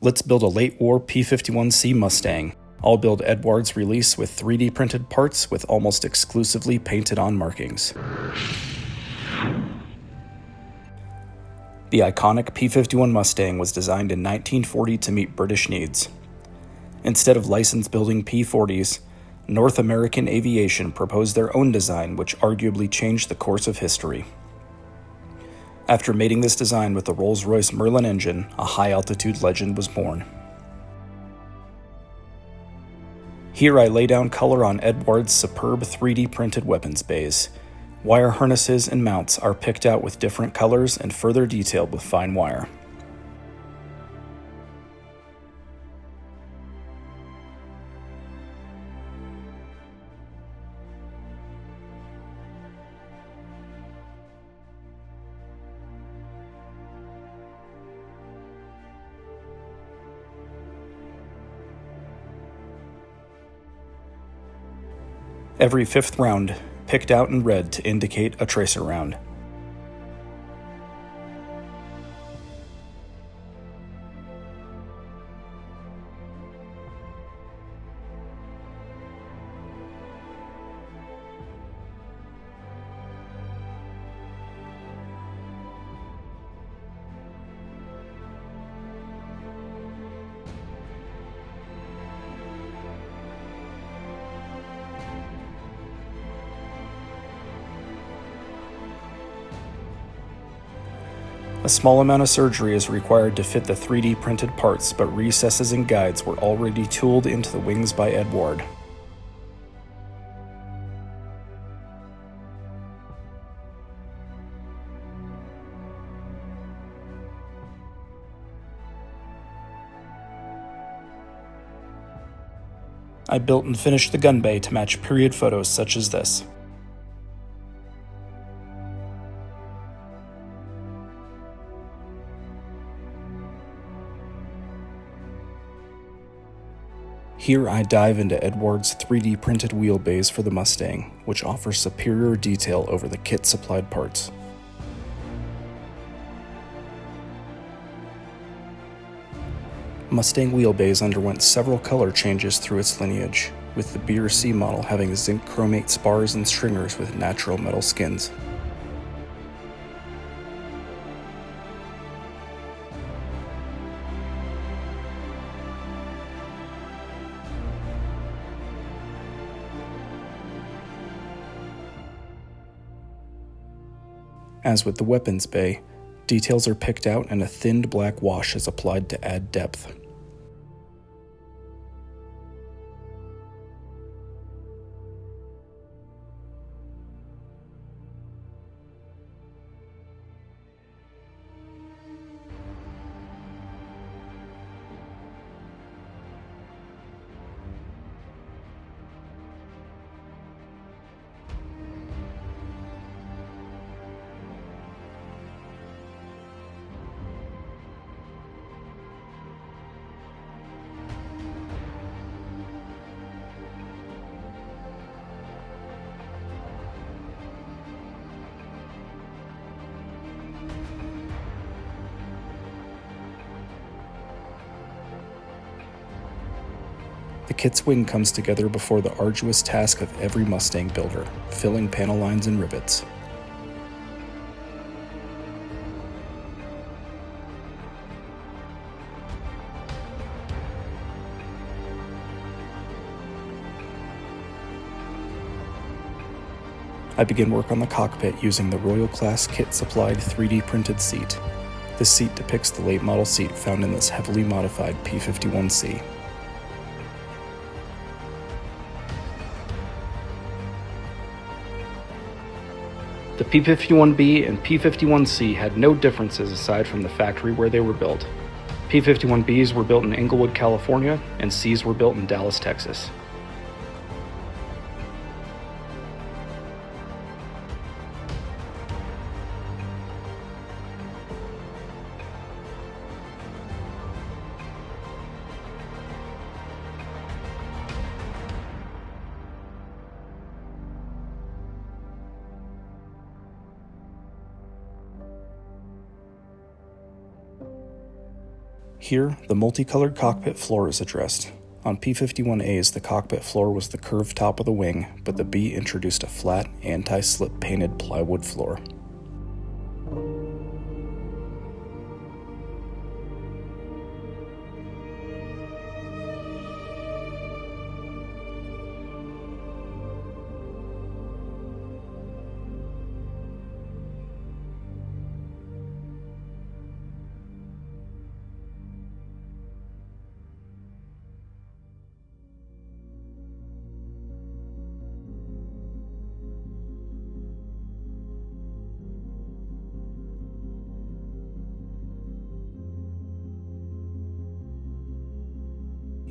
Let's build a late war P-51C Mustang. I'll build Edwards' release with 3D printed parts with almost exclusively painted on markings. The iconic P-51 Mustang was designed in 1940 to meet British needs. Instead of licensed building P-40s, North American Aviation proposed their own design, which arguably changed the course of history. After mating this design with the Rolls-Royce Merlin engine, a high-altitude legend was born. Here I lay down color on Edwards' superb 3D printed weapons bays. Wire harnesses and mounts are picked out with different colors and further detailed with fine wire. Every fifth round picked out in red to indicate a tracer round. A small amount of surgery is required to fit the 3D printed parts, but recesses and guides were already tooled into the wings by Edward. I built and finished the gun bay to match period photos such as this. Here I dive into Edwards' 3D printed wheelbase for the Mustang, which offers superior detail over the kit-supplied parts. Mustang wheelbase underwent several color changes through its lineage, with the B/C model having zinc chromate spars and stringers with natural metal skins. As with the weapons bay, details are picked out and a thinned black wash is applied to add depth. The kit's wing comes together before the arduous task of every Mustang builder, filling panel lines and rivets. I begin work on the cockpit using the Royal Class kit-supplied 3D printed seat. This seat depicts the late model seat found in this heavily modified P-51C. The P-51B and P-51C had no differences aside from the factory where they were built. P-51Bs were built in Inglewood, California, and Cs were built in Dallas, Texas. Here, the multicolored cockpit floor is addressed. On P-51As, the cockpit floor was the curved top of the wing, but the B introduced a flat, anti-slip painted plywood floor.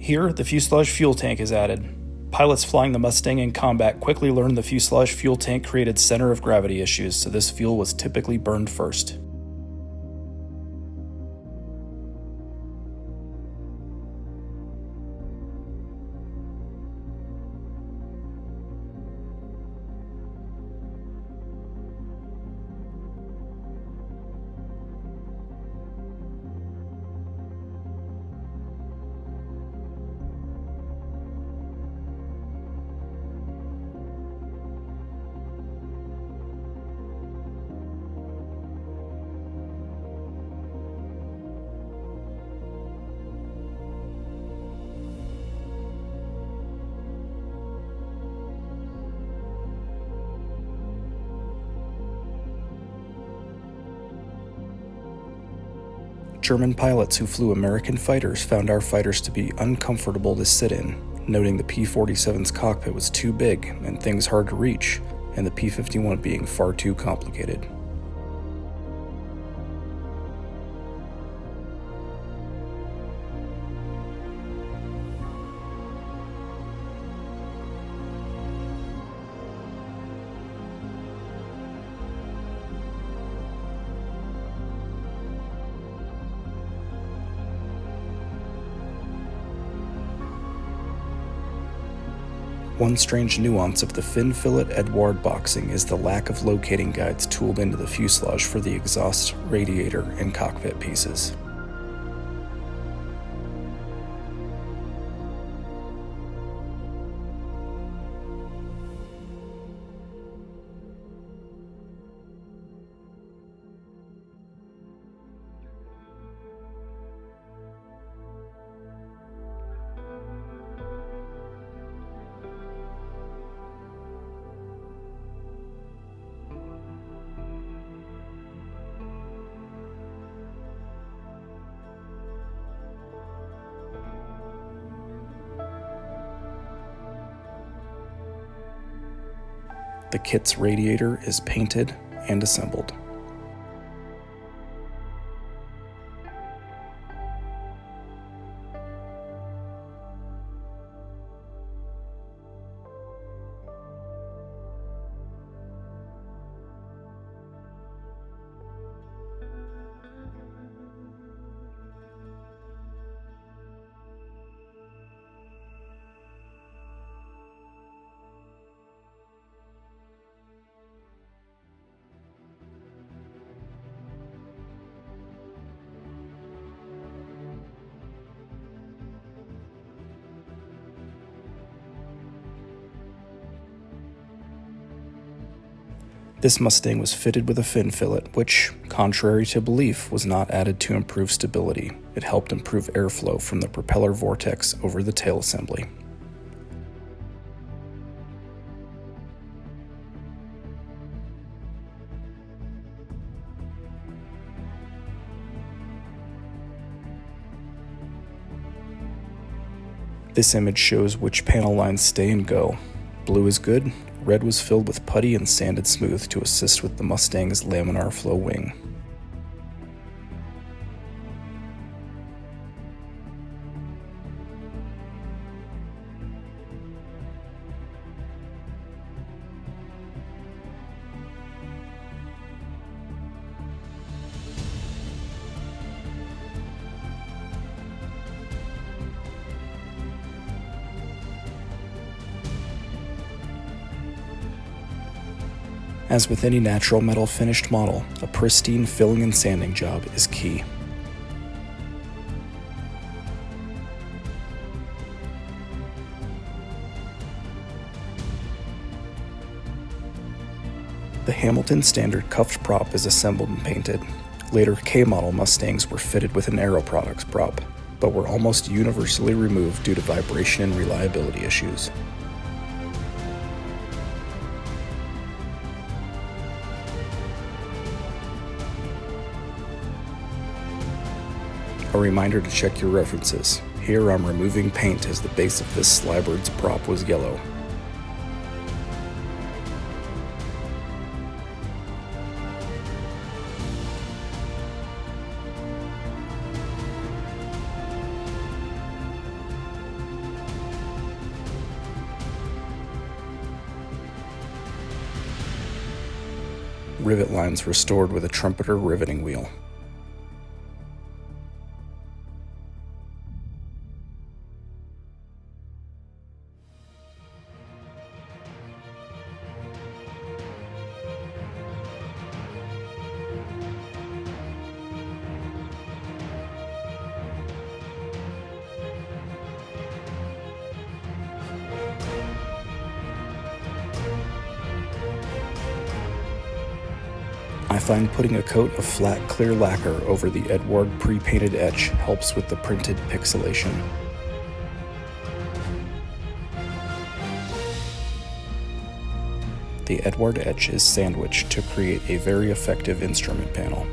Here, the fuselage fuel tank is added. Pilots flying the Mustang in combat quickly learned the fuselage fuel tank created center of gravity issues, so this fuel was typically burned first. German pilots who flew American fighters found our fighters to be uncomfortable to sit in, noting the P-47's cockpit was too big and things hard to reach, and the P-51 being far too complicated. One strange nuance of the fin fillet Edouard boxing is the lack of locating guides tooled into the fuselage for the exhaust, radiator, and cockpit pieces. The kit's radiator is painted and assembled. This Mustang was fitted with a fin fillet, which, contrary to belief, was not added to improve stability. It helped improve airflow from the propeller vortex over the tail assembly. This image shows which panel lines stay and go. Blue is good, red was filled with putty and sanded smooth to assist with the Mustang's laminar flow wing. As with any natural metal finished model, a pristine filling and sanding job is key. The Hamilton Standard cuffed prop is assembled and painted. Later K-model Mustangs were fitted with an Aero Products prop, but were almost universally removed due to vibration and reliability issues. A reminder to check your references. Here I'm removing paint as the base of this Slybird's prop was yellow. Rivet lines restored with a trumpeter riveting wheel. I find putting a coat of flat clear lacquer over the Eduard pre-painted etch helps with the printed pixelation. The Eduard etch is sandwiched to create a very effective instrument panel.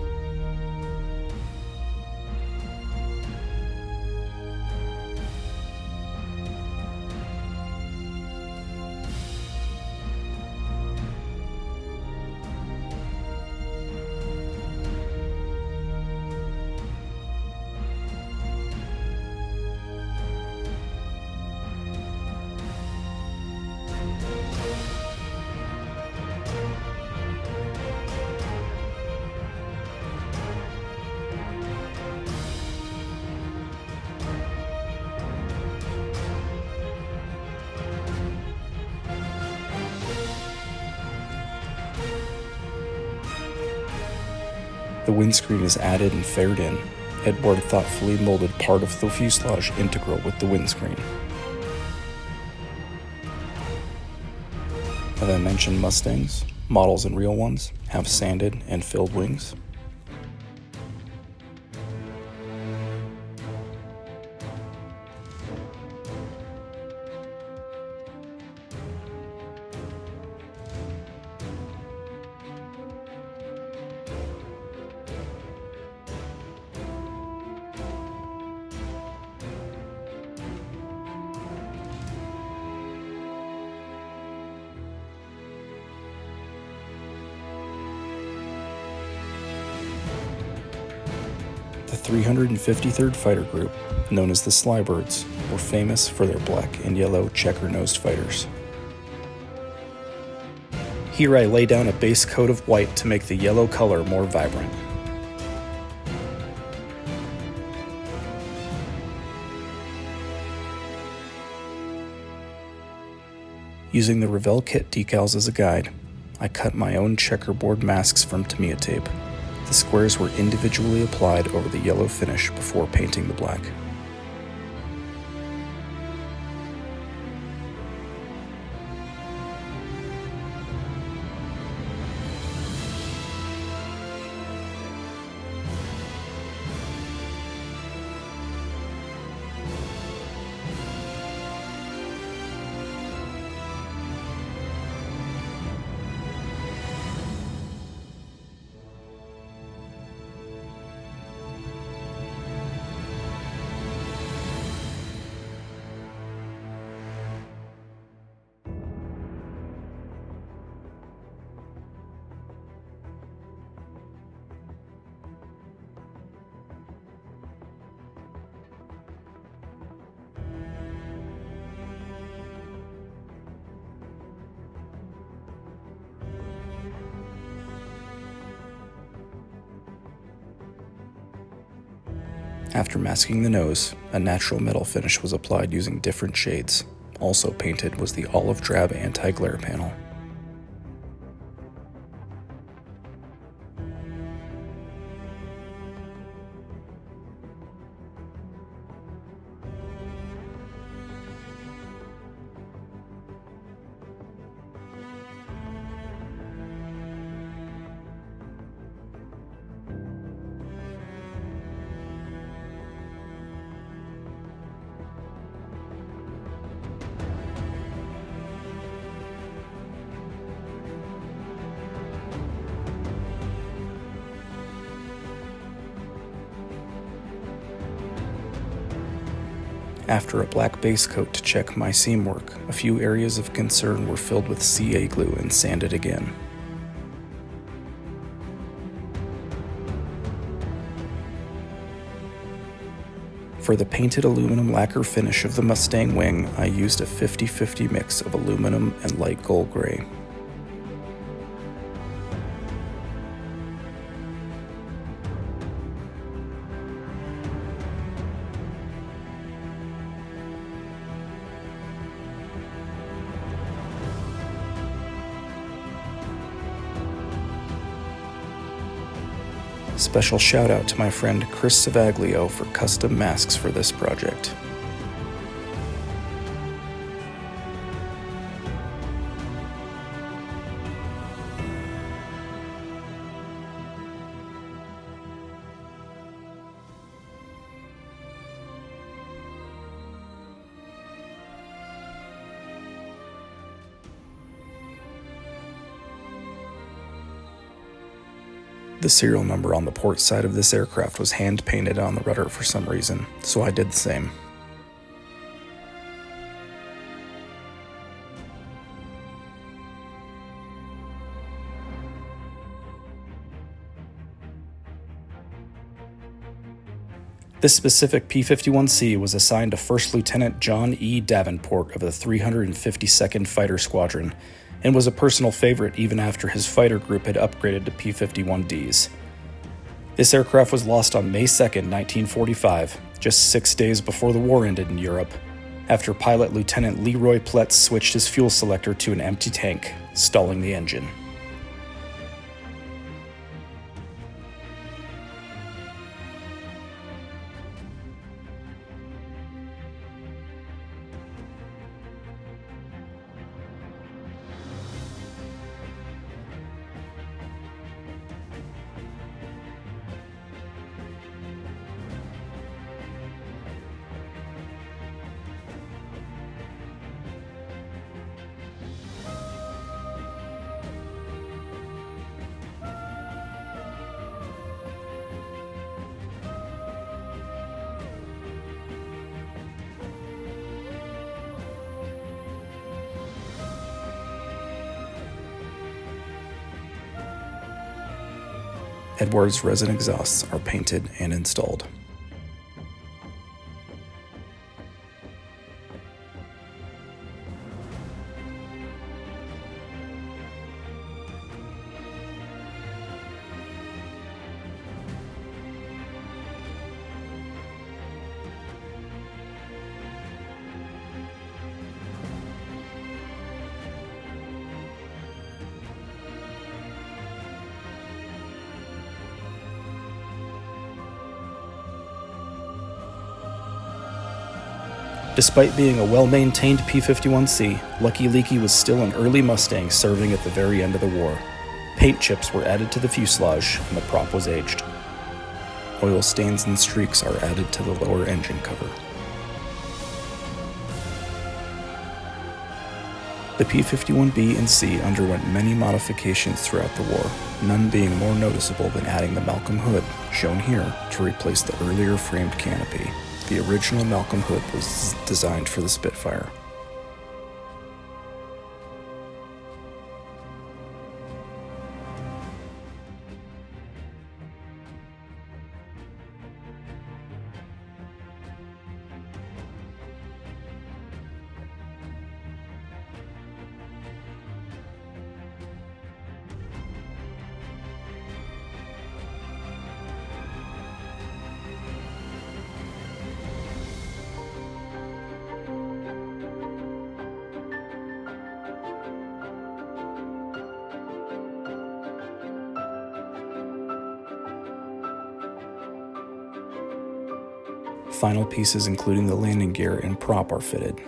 The windscreen is added and faired in. Eduard thoughtfully molded part of the fuselage integral with the windscreen. Have I mentioned Mustangs? Models and real ones have sanded and filled wings. The 353rd Fighter Group, known as the Slybirds, were famous for their black and yellow checker-nosed fighters. Here I lay down a base coat of white to make the yellow color more vibrant. Using the Revell kit decals as a guide, I cut my own checkerboard masks from Tamiya tape. The squares were individually applied over the yellow finish before painting the black. After masking the nose, a natural metal finish was applied using different shades. Also painted was the olive drab anti-glare panel. After a black base coat to check my seam work, a few areas of concern were filled with CA glue and sanded again. For the painted aluminum lacquer finish of the Mustang wing, I used a 50-50 mix of aluminum and light gold gray. Special shout out to my friend Chris Savaglio for custom masks for this project. The serial number on the port side of this aircraft was hand-painted on the rudder for some reason, so I did the same. This specific P-51C was assigned to First Lieutenant John E. Davenport of the 352nd Fighter Squadron, and was a personal favorite even after his fighter group had upgraded to P-51Ds. This aircraft was lost on May 2, 1945, just 6 days before the war ended in Europe, after Pilot Lieutenant Leroy Pletz switched his fuel selector to an empty tank, stalling the engine. Edwards resin exhausts are painted and installed. Despite being a well-maintained P-51C, Lucky Leaky was still an early Mustang serving at the very end of the war. Paint chips were added to the fuselage, and the prop was aged. Oil stains and streaks are added to the lower engine cover. The P-51B and C underwent many modifications throughout the war, none being more noticeable than adding the Malcolm hood, shown here, to replace the earlier framed canopy. The original Malcolm hood was designed for the Spitfire. Final pieces including the landing gear and prop are fitted.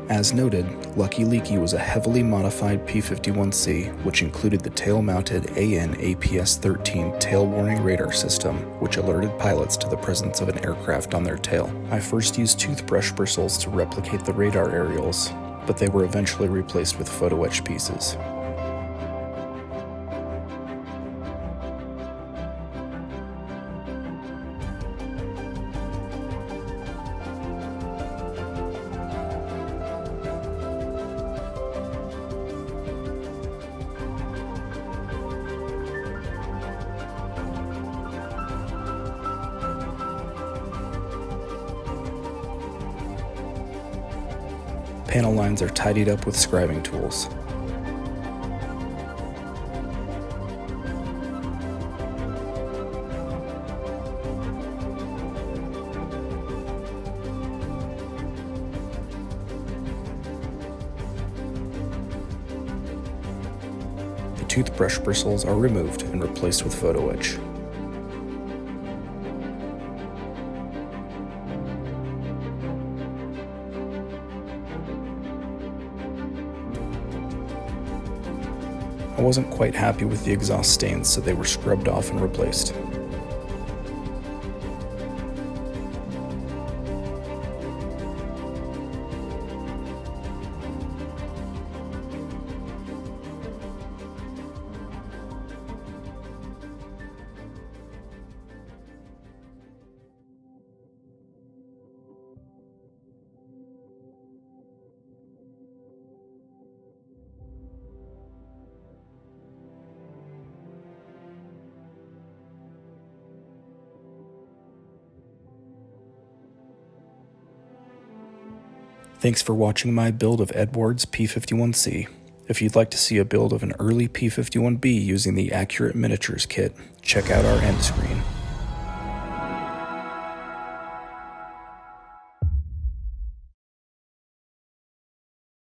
As noted, Lucky Leaky was a heavily modified P-51C, which included the tail-mounted AN/APS-13 tail warning radar system, which alerted pilots to the presence of an aircraft on their tail. I first used toothbrush bristles to replicate the radar aerials, but they were eventually replaced with photo etch pieces. Panel lines are tidied up with scribing tools. The toothbrush bristles are removed and replaced with photo etch. I wasn't quite happy with the exhaust stains, so they were scrubbed off and replaced. Thanks for watching my build of Edwards P-51C. If you'd like to see a build of an early P-51B using the Accurate Miniatures kit, check out our end screen.